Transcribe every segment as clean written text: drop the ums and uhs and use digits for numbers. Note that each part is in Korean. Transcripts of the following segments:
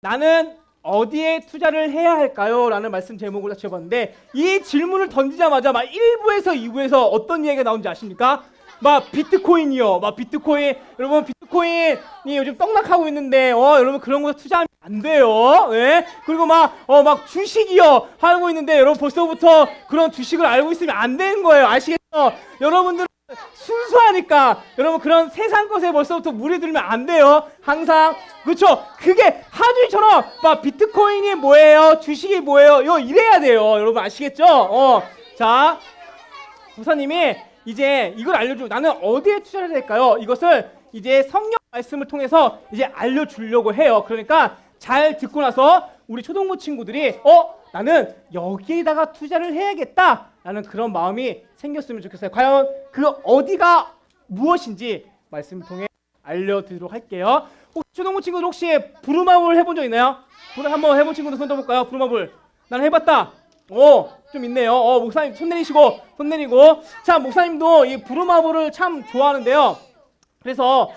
나는 어디에 투자를 해야 할까요? 라는 말씀 제목으로 지어봤는데, 이 질문을 던지자마자 막 1부에서 2부에서 어떤 이야기가 나오는지 아십니까? 막 비트코인이요. 막 비트코인, 여러분 비트코인이 요즘 떡락하고 있는데 여러분 그런 거에 투자하면 안 돼요. 예? 그리고 막 주식이요 하고 있는데 여러분 벌써부터 그런 주식을 알고 있으면 안 되는 거예요. 아시겠죠? 여러분들은 순수하니까 여러분 그런 세상 것에 벌써부터 물이 들면 안 돼요. 항상 그렇죠? 그게 하주처럼 막 비트코인이 뭐예요? 주식이 뭐예요? 이거 이래야 돼요. 여러분 아시겠죠? 자, 목사님이 이제 이걸 알려주고 나는 어디에 투자를 해야 될까요? 이것을 이제 성경 말씀을 통해서 이제 알려주려고 해요. 그러니까 잘 듣고 나서 우리 초등부 친구들이 나는 여기에다가 투자를 해야겠다 라는 그런 마음이 생겼으면 좋겠어요. 과연 그 어디가 무엇인지 말씀을 통해 알려드리도록 할게요. 혹시 초등부 친구들 혹시 부루마블 해본 적 있나요? 한번 해본 친구들 손 들어볼까요? 부루마블. 나는 해봤다. 좀 있네요. 목사님 손 내리고. 자, 목사님도 이 부루마블을 참 좋아하는데요. 그래서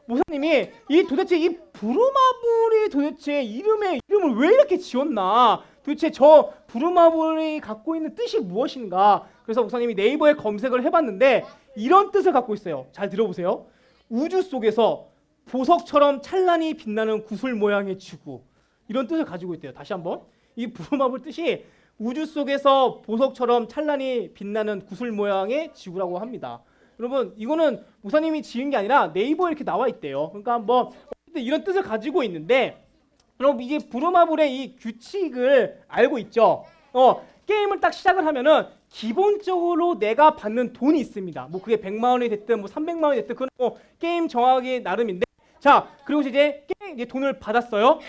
목사님이 도대체 이 부루마블이 도대체 이름을 왜 이렇게 지었나? 도대체 저 부루마블이 갖고 있는 뜻이 무엇인가? 그래서 목사님이 네이버에 검색을 해봤는데 이런 뜻을 갖고 있어요. 잘 들어보세요. 우주 속에서 보석처럼 찬란히 빛나는 구슬 모양의 지구, 이런 뜻을 가지고 있대요. 다시 한번, 이 부루마블 뜻이 우주 속에서 보석처럼 찬란히 빛나는 구슬 모양의 지구라고 합니다. 여러분 이거는 목사님이 지은 게 아니라 네이버에 이렇게 나와 있대요. 그러니까 이런 뜻을 가지고 있는데, 여러분 이게 부루마블의 이 규칙을 알고 있죠? 게임을 딱 시작을 하면은 기본적으로 내가 받는 돈이 있습니다. 그게 100만 원이 됐든 300만 원이 됐든 그건 게임 정하기 나름인데, 자, 그리고 이제 게임 돈을 받았어요.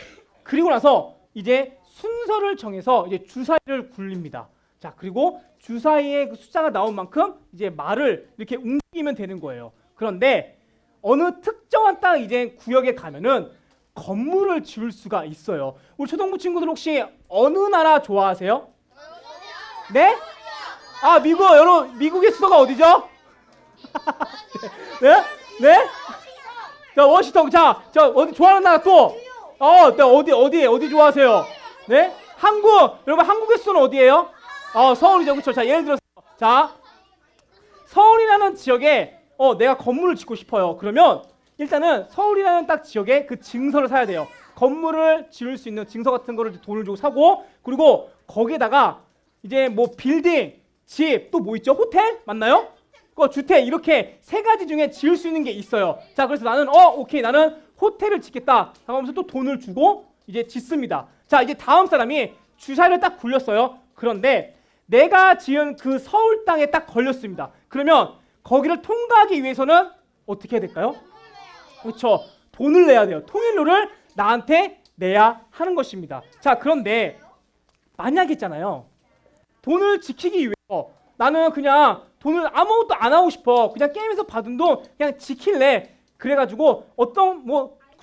그리고 나서 이제 순서를 정해서 이제 주사위를 굴립니다. 자, 그리고 주사위에 그 숫자가 나온 만큼 이제 말을 이렇게 움직이면 되는 거예요. 그런데 어느 특정한 딱 이제 구역에 가면은 건물을 지을 수가 있어요. 우리 초등부 친구들 혹시 어느 나라 좋아하세요? 네? 미국. 여러분 미국의 수도가 어디죠? 네? 네? 자, 워싱턴. 자, 어디 좋아하는 나라 또? 어디 좋아하세요? 네? 한국. 여러분 한국의 수도는 어디예요? 서울이죠. 그렇죠? 자, 예를 들어서 자, 서울이라는 지역에 내가 건물을 짓고 싶어요. 그러면 일단은 서울이라는 딱 지역에 그 증서를 사야 돼요. 건물을 지을 수 있는 증서 같은 거를 돈을 주고 사고, 그리고 거기에다가 이제 빌딩, 집, 또 뭐 있죠? 호텔? 맞나요? 주택, 이렇게 세 가지 중에 지을 수 있는 게 있어요. 자, 그래서 나는 오케이, 나는 호텔을 짓겠다 하면서 또 돈을 주고 이제 짓습니다. 자, 이제 다음 사람이 주사위를 딱 굴렸어요. 그런데 내가 지은 그 서울 땅에 딱 걸렸습니다. 그러면 거기를 통과하기 위해서는 어떻게 해야 될까요? 그렇죠. 돈을 내야 돼요. 통일료를 나한테 내야 하는 것입니다. 자, 그런데 만약에 있잖아요. 돈을 지키기 위해서 나는 그냥 돈을 아무것도 안 하고 싶어. 그냥 게임에서 받은 돈 그냥 지킬래. 그래가지고 어떤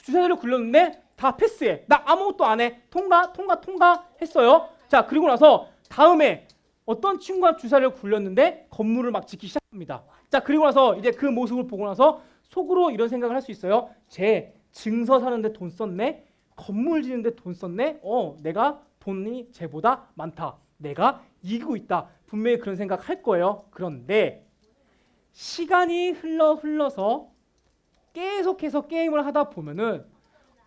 주사위를 굴렸는데 다 패스해. 나 아무것도 안 해. 통과 했어요. 자, 그리고 나서 다음에 어떤 친구가 주사위를 굴렸는데 건물을 막 짓기 시작합니다. 자, 그리고 나서 이제 그 모습을 보고 나서 속으로 이런 생각을 할 수 있어요. 쟤 증서 사는데 돈 썼네. 건물 지는데 돈 썼네. 내가 돈이 쟤보다 많다. 내가 이기고 있다. 분명히 그런 생각 할 거예요. 그런데 시간이 흘러서 계속해서 게임을 하다 보면은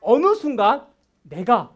어느 순간 내가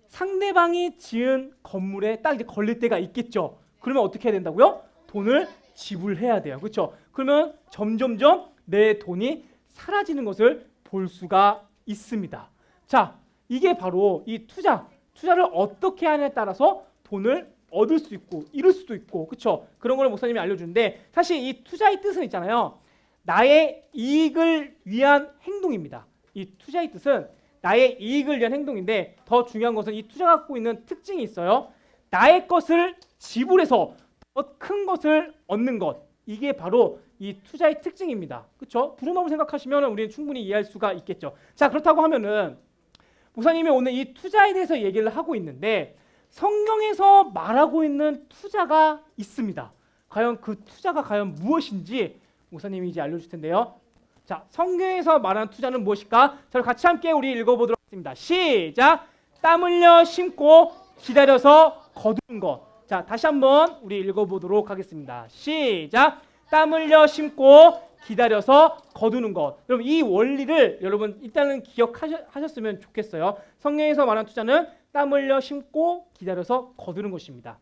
상대방이 지은 건물에 딱 이제 걸릴 때가 있겠죠. 그러면 어떻게 해야 된다고요? 돈을 지불해야 돼요. 그렇죠? 그러면 점점점 내 돈이 사라지는 것을 볼 수가 있습니다. 자, 이게 바로 이 투자를 어떻게 하냐에 따라서 돈을 얻을 수 있고 잃을 수도 있고 그렇죠? 그런 걸 목사님이 알려주는데 사실 이 투자의 뜻은 있잖아요. 나의 이익을 위한 행동입니다. 이 투자의 뜻은 나의 이익을 위한 행동인데 더 중요한 것은 이 투자가 갖고 있는 특징이 있어요. 나의 것을 지불해서 더 큰 것을 얻는 것. 이게 바로 이 투자의 특징입니다. 그렇죠? 부루마블 생각하시면 우리는 충분히 이해할 수가 있겠죠. 자, 그렇다고 하면은 목사님이 오늘 이 투자에 대해서 얘기를 하고 있는데 성경에서 말하고 있는 투자가 있습니다. 과연 그 투자가 과연 무엇인지 목사님이 이제 알려줄 텐데요. 자, 성경에서 말하는 투자는 무엇일까? 자, 같이 함께 우리 읽어보도록 하겠습니다. 시작! 땀 흘려 심고 기다려서 거두는 것. 자, 다시 한번 우리 읽어보도록 하겠습니다. 시작! 땀 흘려 심고 기다려서 거두는 것. 여러분 이 원리를 여러분 일단은 기억하셨으면 좋겠어요. 성경에서 말하는 투자는 땀 흘려 심고 기다려서 거두는 것입니다.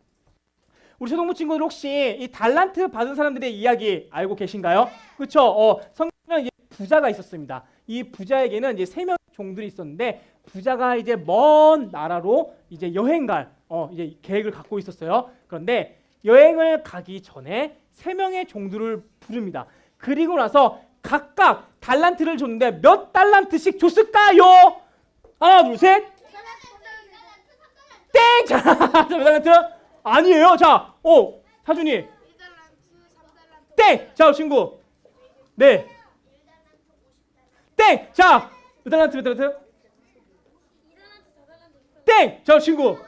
우리 초등부 친구들 혹시 이 달란트 받은 사람들의 이야기 알고 계신가요? 그렇죠? 성경에는 부자가 있었습니다. 이 부자에게는 이제 3명의 종들이 있었는데 부자가 이제 먼 나라로 이제 여행 갈 이제 계획을 갖고 있었어요. 그런데 여행을 가기 전에 3명의 종들을 부릅니다. 그리고 나서 각각 달란트를 줬는데 몇 달란트씩 줬을까요? 하나, 둘, 셋. 땡! 자, 몇 달란트? 아니에요. 자, 사준이. 땡! 자, 친구. 네. 땡! 자, 몇 달란트, 몇 달란트? 땡! 자, 친구.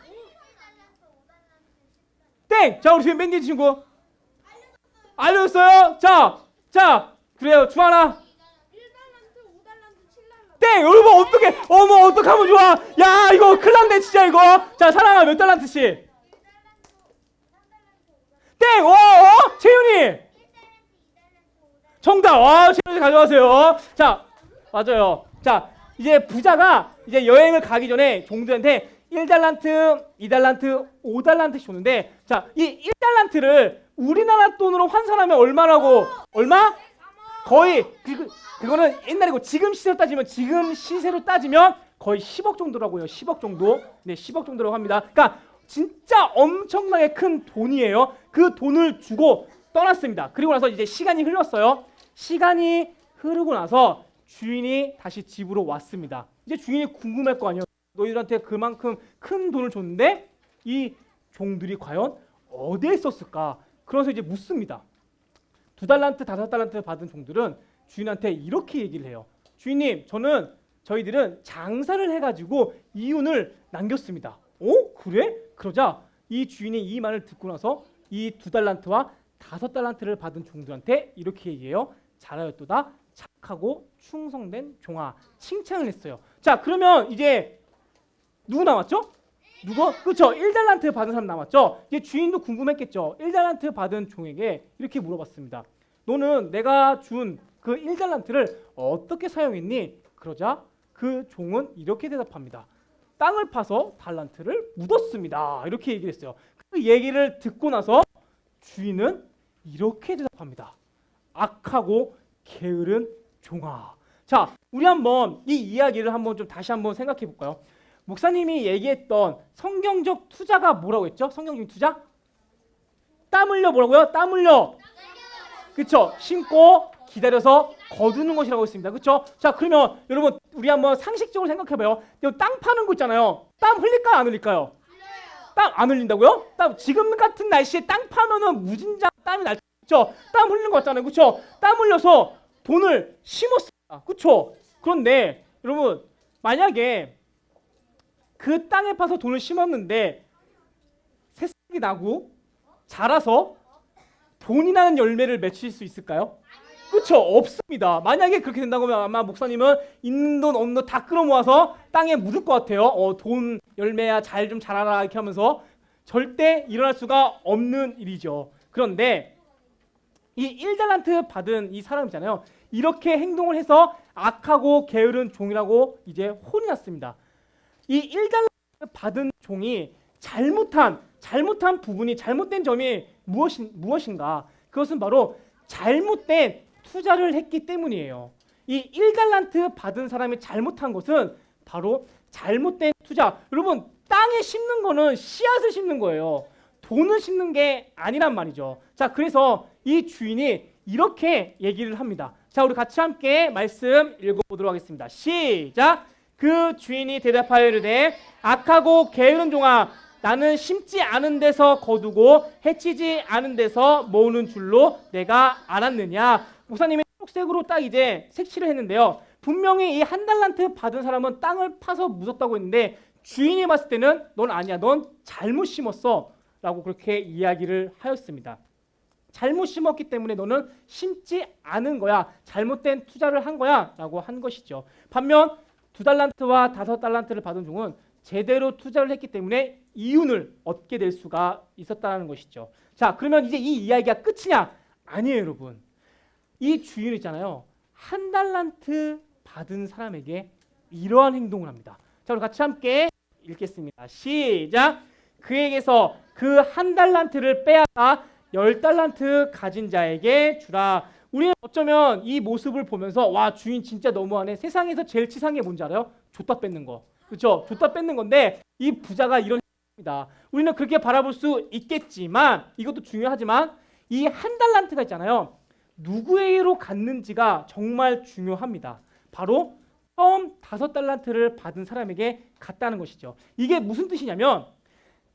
땡! 자, 우리 지금 맨 뒤에 친구. 알려줬어요? 자, 그래요. 주하나. 땡! 여러분 어떻게? 어머 어떡하면 좋아? 야 이거 큰일 났네 진짜 이거. 자 사랑아 몇 달란트씩? 땡! 채윤이. 정답. 채윤이 가져가세요. 자 맞아요. 자 이제 부자가 이제 여행을 가기 전에 종들한테 1달란트, 2달란트, 5달란트씩 줬는데 자 이 1달란트를 우리나라 돈으로 환산하면 얼마라고? 얼마? 거의 그거는 옛날이고 지금 시세로 따지면 거의 10억 정도라고요. 10억 정도. 네, 10억 정도라고 합니다. 그러니까 진짜 엄청나게 큰 돈이에요. 그 돈을 주고 떠났습니다. 그리고 나서 이제 시간이 흘렀어요. 시간이 흐르고 나서 주인이 다시 집으로 왔습니다. 이제 주인이 궁금할 거 아니에요. 너희들한테 그만큼 큰 돈을 줬는데 이 종들이 과연 어디에 썼을까? 그래서 이제 묻습니다. 2달란트, 5달란트 받은 종들은 주인한테 이렇게 얘기를 해요. 주인님, 저희들은 장사를 해가지고 이윤을 남겼습니다. 그래? 그러자 이 주인이 이 말을 듣고 나서 이 2달란트와 5달란트를 받은 종들한테 이렇게 얘기해요. 잘하였도다 착하고 충성된 종아. 칭찬을 했어요. 자, 그러면 이제 누구 남았죠? 누구? 그렇죠. 1달란트 받은 사람 남았죠. 이제 주인도 궁금했겠죠. 1달란트 받은 종에게 이렇게 물어봤습니다. 너는 내가 준 그 1달란트를 어떻게 사용했니? 그러자 그 종은 이렇게 대답합니다. 땅을 파서 달란트를 묻었습니다. 이렇게 얘기를 했어요. 그 얘기를 듣고 나서 주인은 이렇게 대답합니다. 악하고 게으른 종아. 자, 우리 한번 이 이야기를 한번 좀 다시 한번 생각해 볼까요? 목사님이 얘기했던 성경적 투자가 뭐라고 했죠? 성경적 투자? 땀 흘려 뭐라고요? 땀 흘려. 그렇죠? 심고 기다려서 거두는 것이라고 했습니다. 그렇죠? 자, 그러면 여러분 우리 한번 상식적으로 생각해 봐요. 땅 파는 거 있잖아요. 땀 흘릴까요? 안 흘릴까요? 땀 안 흘린다고요? 지금 같은 날씨에 땅 파면은 무진장 땀이 날 죠. 땀 흘리는 거 같잖아요. 그렇죠? 땀 흘려서 돈을 심었습니다. 그렇죠? 그런데 여러분 만약에 그 땅에 파서 돈을 심었는데 새싹이 나고 자라서 돈이 나는 열매를 맺힐 수 있을까요? 그렇죠? 없습니다. 만약에 그렇게 된다고 하면 아마 목사님은 있는 돈 없는 돈 다 끌어모아서 땅에 묻을 것 같아요. 돈 열매야 잘 좀 자라라 이렇게 하면서 절대 일어날 수가 없는 일이죠. 그런데 이 1달란트 받은 이 사람이잖아요. 이렇게 행동을 해서 악하고 게으른 종이라고 이제 혼이 났습니다. 이 1달란트 받은 종이 잘못한 부분이 잘못된 점이 무엇인가? 그것은 바로 잘못된 투자를 했기 때문이에요. 이 1달란트 받은 사람이 잘못한 것은 바로 잘못된 투자. 여러분 땅에 심는 거는 씨앗을 심는 거예요. 돈을 심는 게 아니란 말이죠. 자, 그래서 이 주인이 이렇게 얘기를 합니다. 자, 우리 같이 함께 말씀 읽어보도록 하겠습니다. 시작. 그 주인이 대답하여 이르되 악하고 게으른 종아, 나는 심지 않은 데서 거두고 해치지 않은 데서 모으는 줄로 내가 알았느냐. 목사님이 초록색으로 딱 이제 색칠을 했는데요. 분명히 이 한 달란트 받은 사람은 땅을 파서 묻었다고 했는데 주인이 봤을 때는 넌 아니야, 넌 잘못 심었어 라고 그렇게 이야기를 하였습니다. 잘못 심었기 때문에 너는 심지 않은 거야, 잘못된 투자를 한 거야 라고 한 것이죠. 반면 2달란트와 5달란트를 받은 종은 제대로 투자를 했기 때문에 이윤을 얻게 될 수가 있었다는 것이죠. 자, 그러면 이제 이 이야기가 끝이냐? 아니에요, 여러분. 이 주인 있잖아요, 1달란트 받은 사람에게 이러한 행동을 합니다. 자, 우리 같이 함께 읽겠습니다. 시작. 그에게서 그 1달란트를 빼앗아 10달란트 가진 자에게 주라. 우리는 어쩌면 이 모습을 보면서 와, 주인 진짜 너무하네. 세상에서 제일 치사한 게 뭔지 알아요? 줬다 뺏는 거. 그렇죠? 줬다 뺏는 건데 이 부자가 이런 입니다. 우리는 그렇게 바라볼 수 있겠지만, 이것도 중요하지만 이 1달란트가 있잖아요, 누구에게로 갔는지가 정말 중요합니다. 바로 처음 5달란트를 받은 사람에게 갔다는 것이죠. 이게 무슨 뜻이냐면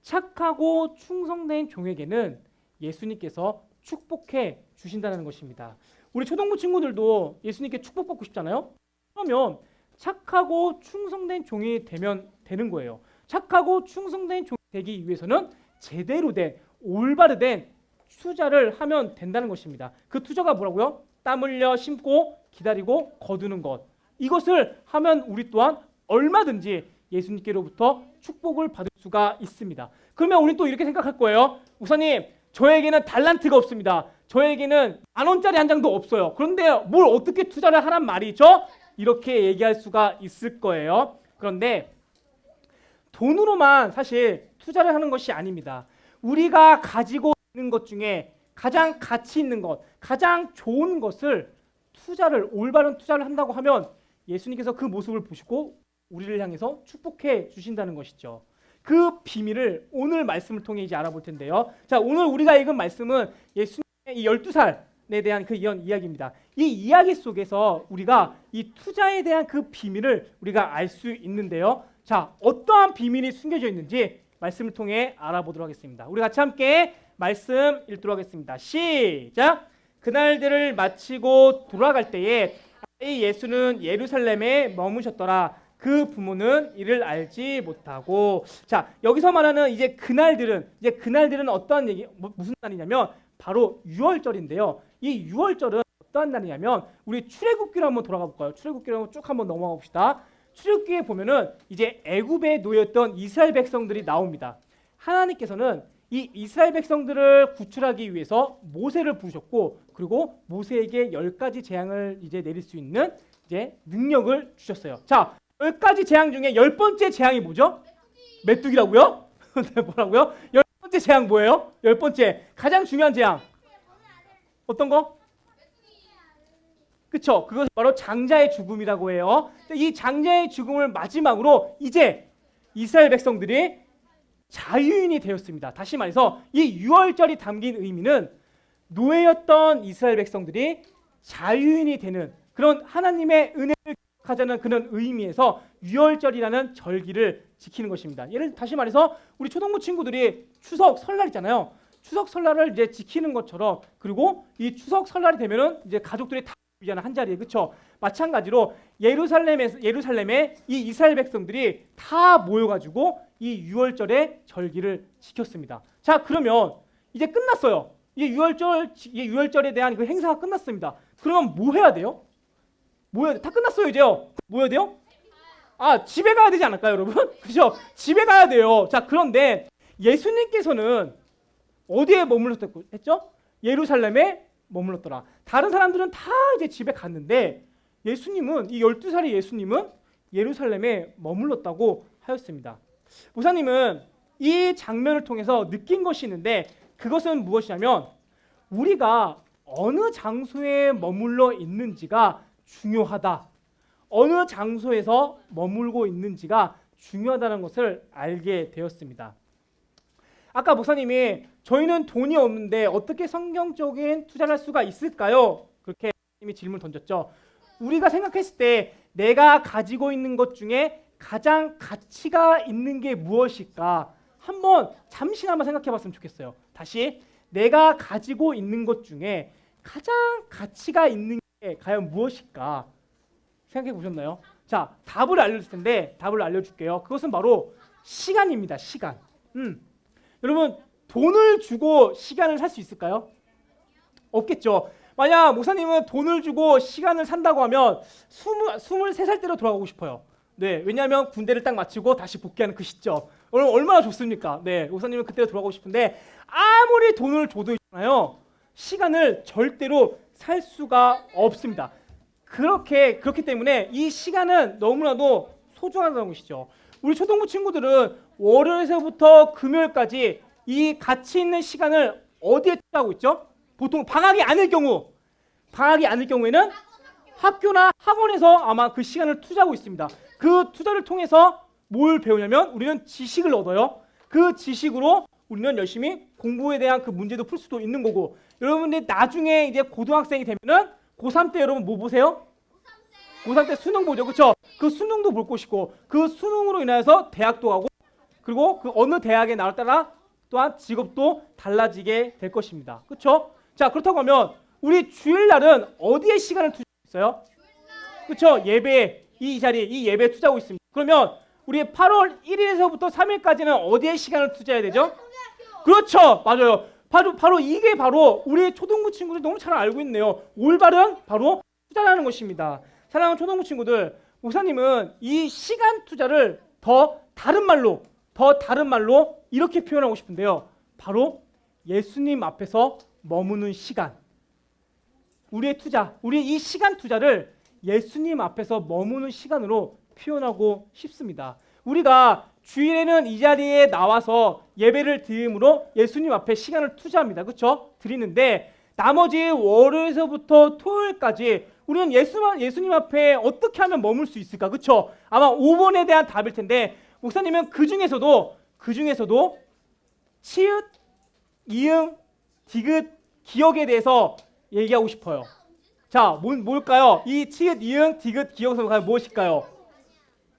착하고 충성된 종에게는 예수님께서 축복해 주신다는 것입니다. 우리 초등부 친구들도 예수님께 축복받고 싶잖아요. 그러면 착하고 충성된 종이 되면 되는 거예요. 착하고 충성된 종이 되기 위해서는 제대로 된 올바르된 투자를 하면 된다는 것입니다. 그 투자가 뭐라고요? 땀 흘려 심고 기다리고 거두는 것. 이것을 하면 우리 또한 얼마든지 예수님께로부터 축복을 받을 수가 있습니다. 그러면 우리 또 이렇게 생각할 거예요. 목사님, 저에게는 달란트가 없습니다. 저에게는 10,000원짜리 한 장도 없어요. 그런데 뭘 어떻게 투자를 하란 말이죠? 이렇게 얘기할 수가 있을 거예요. 그런데 돈으로만 사실 투자를 하는 것이 아닙니다. 우리가 가지고 있는 것 중에 가장 가치 있는 것, 가장 좋은 것을 올바른 투자를 한다고 하면 예수님께서 그 모습을 보시고 우리를 향해서 축복해 주신다는 것이죠. 그 비밀을 오늘 말씀을 통해 이제 알아볼 텐데요. 자, 오늘 우리가 읽은 말씀은 예수님의 이 12살에 대한 그 이야기입니다. 이 이야기 속에서 우리가 이 투자에 대한 그 비밀을 우리가 알 수 있는데요. 자, 어떠한 비밀이 숨겨져 있는지 말씀을 통해 알아보도록 하겠습니다. 우리 같이 함께 말씀 읽도록 하겠습니다. 시작. 그날들을 마치고 돌아갈 때에 아이 예수는 예루살렘에 머무셨더라. 그 부모는 이를 알지 못하고. 자, 여기서 말하는 이제 그날들은 어떠한 얘기, 무슨 날이냐면 바로 유월절인데요. 이 유월절은 어떠한 날이냐면 우리 출애굽기로 한번 돌아가 볼까요? 출애굽기로 한번 쭉 한번 넘어가 봅시다. 출애굽기에 보면은 이제 애굽에 놓였던 이스라엘 백성들이 나옵니다. 하나님께서는 이 이스라엘 백성들을 구출하기 위해서 모세를 부르셨고, 그리고 모세에게 10가지 재앙을 이제 내릴 수 있는 이제 능력을 주셨어요. 자, 10가지 재앙 중에 10번째 재앙이 뭐죠? 메뚜기라고요? 네, 뭐라고요? 10번째 재앙 뭐예요? 10번째 가장 중요한 재앙 어떤 거? 그쵸? 그것은 바로 장자의 죽음이라고 해요. 이 장자의 죽음을 마지막으로 이제 이스라엘 백성들이 자유인이 되었습니다. 다시 말해서 이 유월절이 담긴 의미는 노예였던 이스라엘 백성들이 자유인이 되는 그런 하나님의 은혜를 하자는 그런 의미에서 유월절이라는 절기를 지키는 것입니다. 다시 말해서 우리 초등부 친구들이 추석 설날 있잖아요. 추석 설날을 이제 지키는 것처럼, 그리고 이 추석 설날이 되면은 이제 가족들이 다 모이잖아, 한 자리에. 그렇죠? 마찬가지로 예루살렘에 이 이스라엘 백성들이 다 모여가지고 이 유월절의 절기를 지켰습니다. 자, 그러면 이제 끝났어요. 이제 유월절에 대한 그 행사가 끝났습니다. 그러면 뭐 해야 돼요? 다 끝났어요, 이제요. 뭐 해야 돼요? 아, 집에 가야 되지 않을까요, 여러분? 그죠? 집에 가야 돼요. 자, 그런데 예수님께서는 어디에 머물렀다고 했죠? 예루살렘에 머물렀더라. 다른 사람들은 다 이제 집에 갔는데 예수님은, 이 12살의 예수님은 예루살렘에 머물렀다고 하였습니다. 목사님은 이 장면을 통해서 느낀 것이 있는데, 그것은 무엇이냐면 우리가 어느 장소에 머물러 있는지가 중요하다. 어느 장소에서 머물고 있는지가 중요하다는 것을 알게 되었습니다. 아까 목사님이 저희는 돈이 없는데 어떻게 성경적인 투자를 할 수가 있을까요? 그렇게 목사님이 질문을 던졌죠. 우리가 생각했을 때 내가 가지고 있는 것 중에 가장 가치가 있는 게 무엇일까? 한번 잠시나마 생각해 봤으면 좋겠어요. 다시 내가 가지고 있는 것 중에 가장 가치가 있는 게 과연 무엇일까? 생각해 보셨나요? 자, 답을 알려줄 텐데 답을 알려줄게요. 그것은 바로 시간입니다. 시간. 여러분 돈을 주고 시간을 살 수 있을까요? 없겠죠. 만약 목사님은 돈을 주고 시간을 산다고 하면 23살 때로 돌아가고 싶어요. 네, 왜냐하면 군대를 딱 마치고 다시 복귀하는 그 시점. 얼마나 좋습니까? 네, 목사님은 그때로 돌아가고 싶은데 아무리 돈을 줘도 있잖아요. 시간을 절대로 살 수가 없습니다. 그렇기 때문에 이 시간은 너무나도 소중하다는 것이죠. 우리 초등부 친구들은 월요일에서부터 금요일까지 이 가치 있는 시간을 어디에 투자하고 있죠? 보통 방학이 아닐 경우에는 학교나 학원에서 아마 그 시간을 투자하고 있습니다. 그 투자를 통해서 뭘 배우냐면 우리는 지식을 얻어요. 그 지식으로 우리는 열심히 공부에 대한 그 문제도 풀 수도 있는 거고, 여러분들이 나중에 이제 고등학생이 되면은 고3 때 여러분 뭐 보세요? 고3 때 수능 보죠. 그렇죠? 그 수능도 볼 것이고 그 수능으로 인해서 대학도 가고 그리고 그 어느 대학에 나올 따라 또한 직업도 달라지게 될 것입니다. 그렇죠? 자, 그렇다고 하면 우리 주일날은 어디에 시간을 투자했어요? 그렇죠? 예배, 이 자리에 이 예배에 투자하고 있습니다. 그러면 우리 8월 1일에서부터 3일까지는 어디에 시간을 투자해야 되죠? 그렇죠. 맞아요. 바로 이게 바로 우리 초등부 친구들 너무 잘 알고 있네요. 올바른 바로 투자라는 것입니다. 사랑하는 초등부 친구들, 목사님은 이 시간 투자를 더 다른 말로 이렇게 표현하고 싶은데요. 바로 예수님 앞에서 머무는 시간. 우리의 투자, 우리 이 시간 투자를 예수님 앞에서 머무는 시간으로 표현하고 싶습니다. 우리가 주일에는 이 자리에 나와서 예배를 드림으로 예수님 앞에 시간을 투자합니다. 그렇죠? 드리는데 나머지 월요일에서부터 토요일까지 우리는 예수님 앞에 어떻게 하면 머물 수 있을까? 그렇죠? 아마 5번에 대한 답일 텐데 목사님은 그 중에서도 치읓, 이응, 디귿, 기억에 대해서 얘기하고 싶어요. 자, 뭘까요? 이 치읓, 이응, 디귿, 기억에서 과연 무엇일까요?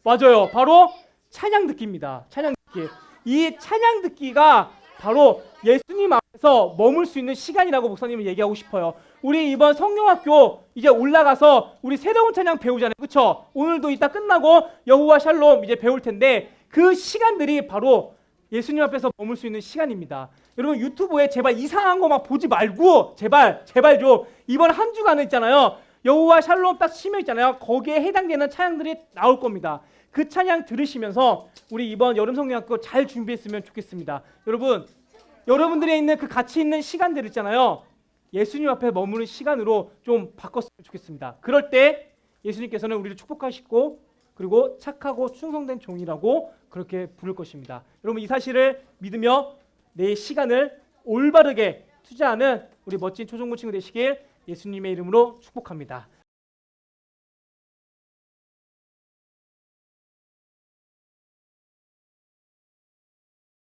맞아요. 바로 찬양 듣기입니다. 찬양 듣기. 이 찬양 듣기가 바로 예수님 앞에서 머물 수 있는 시간이라고 목사님은 얘기하고 싶어요. 우리 이번 성령학교 이제 올라가서 우리 새로운 찬양 배우잖아요. 그렇죠? 오늘도 이따 끝나고 여호와 샬롬 이제 배울 텐데 그 시간들이 바로 예수님 앞에서 머물 수 있는 시간입니다. 여러분 유튜브에 제발 이상한 거 막 보지 말고 제발 좀 이번 한 주간은 있잖아요. 여호와 샬롬 딱 치면 있잖아요. 거기에 해당되는 찬양들이 나올 겁니다. 그 찬양 들으시면서 우리 이번 여름 성령학교 잘 준비했으면 좋겠습니다. 여러분들이 있는 그 가치 있는 시간들 있잖아요. 예수님 앞에 머무는 시간으로 좀 바꿨으면 좋겠습니다. 그럴 때 예수님께서는 우리를 축복하시고 그리고 착하고 충성된 종이라고 그렇게 부를 것입니다. 여러분 이 사실을 믿으며 내 시간을 올바르게 투자하는 우리 멋진 초중고 친구 되시길 예수님의 이름으로 축복합니다.